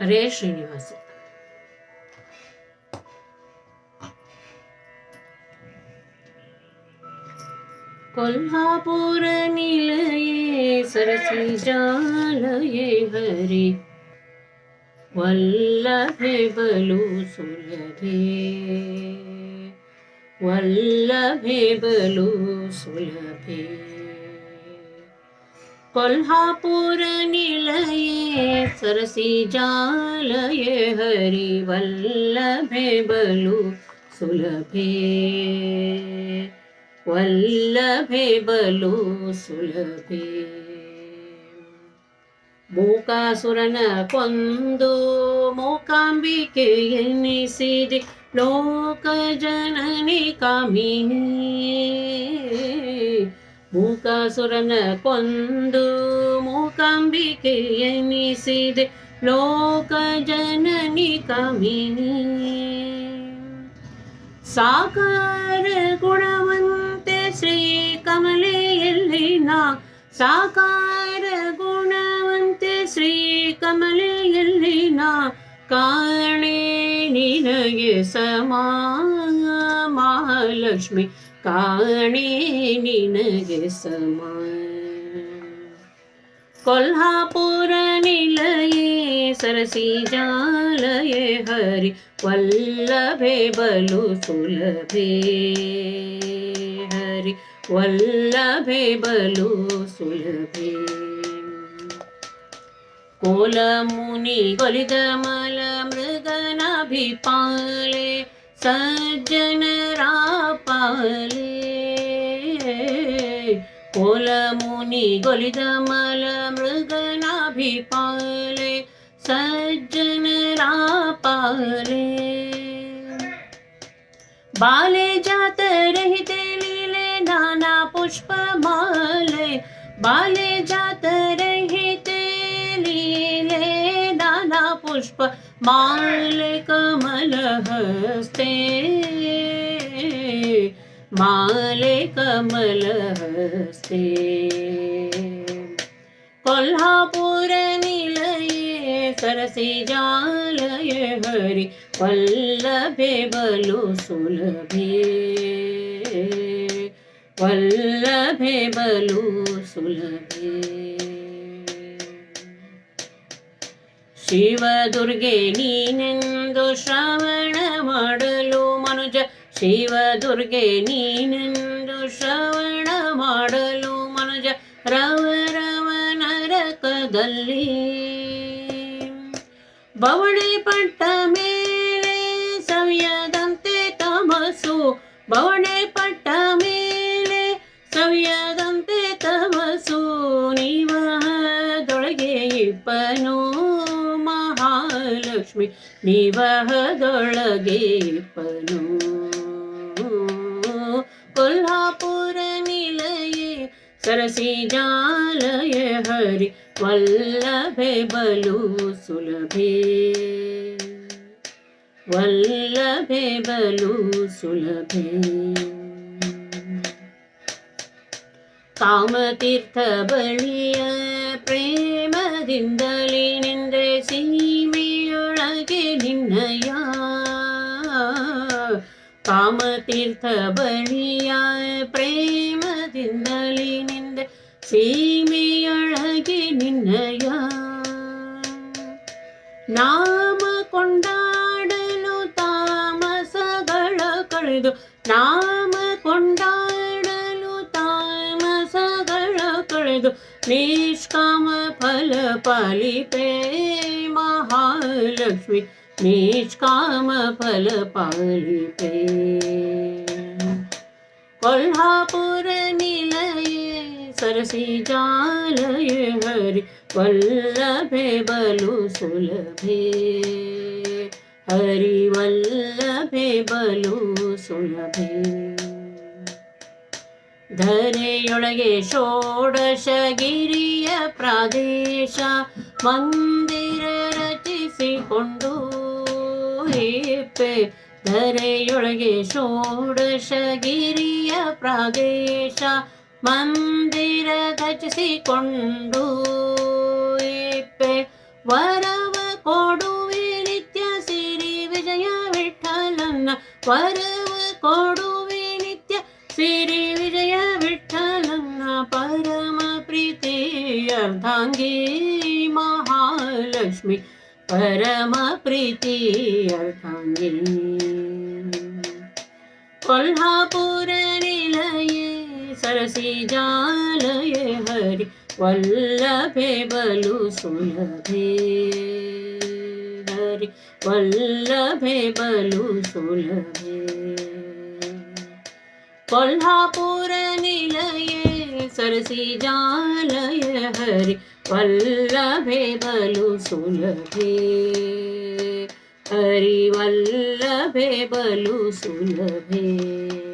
ಹರೇ Srinivasa. Kolhapur निलये Cersei जालये Hari वल्लभे बलु सुलभे वल्लभे बलु सुलभे. Kolhapur निलये Cersei जालये Hari वल्लभे बलु सुलभे वल्लभे बलु सुलभे. ಮೂಕಾಸುರನ ಕೊಂದು ಮೂಕಾಂಬಿಕೆ ಎನ್ನಿಸಿದೆ ಲೋಕ ಜನನಿ ಕಾಮಿನಿ. ಮೂಕಾಸುರನ ಕೊಂದು ಮೂಕಾಂಬಿಕೆ ಎನ್ನಿಸಿದೆ ಲೋಕ ಜನನಿ ಕಾಮಿನಿ. ಸಾಕಾರ ಗುಣವಂತೆ ಶ್ರೀ ಕಮಲೆಯಲ್ಲಿನ ಸಾಕಾರ ಗುಣವಂತೆ ಶ್ರೀ ಕಮಲೆಯಲ್ಲಿನ ಕಾಣೆ ನಿನಗೆ ಸಮ ಮಹಾಲಕ್ಷ್ಮಿ ಕಾಣೆ ನಿನಗೆ ಸಮ. कोल्हापुर निलये सरसी जालये हरि वल्लभे बलु सुलभे हरि वल्लभे बलु सुलभे. कोल मुनि गोलिद मल मृगनाभिपाले सज्जनरा पाले. कोल मुनि गोलिद मल मृगनाभिपाले सज्जनरा पाले. बाले जात रहते लीले नाना पुष्प माले बाले जात रहते लीले नाना पुष्प माले कमल हस्ते माले कमल हस्ते. कोल्हापुर निलये सरसी जालये हरि वल्लभे बलु सुलभे वल्लभे बलु सुलभे. ಶಿವ ದುರ್ಗೆ ನೀನೆಂದು ಶ್ರವಣ ಮಾಡಲು ಮನುಜ ಶಿವ ದುರ್ಗೆ ನೀನೆಂದು ಶ್ರವಣ ಮಾಡಲು ಮನುಜ ರವ ನರಕದಲ್ಲಿ. ಬವಣೆ ಪಟ್ಟ ಮೇಲೆ ಸವಿಯದಂತೆ ತಮಸು ಬವಣೆ ಪಟ್ಟ ಮೇಲೆ ಸವಿಯದಂತೆ ತಮಸು. ನೀವಹದೊಳಗೆ ಇಪ್ಪನು ಮಹಾಲಕ್ಷ್ಮಿ ನೀವಹದೊಳಗೆ ಇಪ್ಪನು. कोल्हापुर निलये सरसी जालये हरि वल्लभे बलु सुलभे वल्लभे बलु सुलभे. ಕಾಮತೀರ್ಥ ಬಳಿಯ ಪ್ರೇಮದಿಂದಲೇ ನಿಂದೆ ಸೀಮೆಯೊಳಗೆ ನಿನ್ನಯ. ಕಾಮತೀರ್ಥ ಬಳಿಯ ಪ್ರೇಮದಿಂದಲೇ ನಿಂದೆ ಸೀಮೆಯೊಳಗೆ ನಿನ್ನಯ. ನಾಮ ಕೊಂಡಾಡಲು ತಾಮಸಗಳ ಕಳೆದು ನಾಮ ಕೊಂಡಾಡಲು ತಾಮಸಗಳ ಕಳೆದು ನಿಷ್ಕಾಮ ಫಲ ಪಾಲಿಪೆ ಮಹಾಲಕ್ಷ್ಮಿ ನಿಷ್ಕಾಮ ಫಲ ಪಾಲಿಪೆ. कोल्हापुर निलये सरसी जालये हरि वल्लभे बलु सुलभे हरि वल्लभे बलु सुलभे. ಧರೆಯೊಳಗೆ ಷೋಡಶಗಿರಿಯ ಪ್ರಾದೇಶ ಮಂದಿರ ರಚಿಸಿಕೊಂಡು ಹೇಪೆ. ಧರೆಯೊಳಗೆ ಷೋಡಶಗಿರಿಯ ಪ್ರಾದೇಶ ಮಂದಿರ ರಚಿಸಿಕೊಂಡು ಹೇಪೆ. ವರವ ಕೊಡು अर्धाङ्गी महालक्ष्मी परम प्रीति अर्धाङ्गी कोल्हापुर निलये सरसिजालये हरि वल्लभे बलु सुलभे हरि वल्लभे बलु सुलभे कोल्हापुर निलये सरसिजालये हरि वल्लभे बलु सुलभे हरि वल्लभे बलु सुलभे।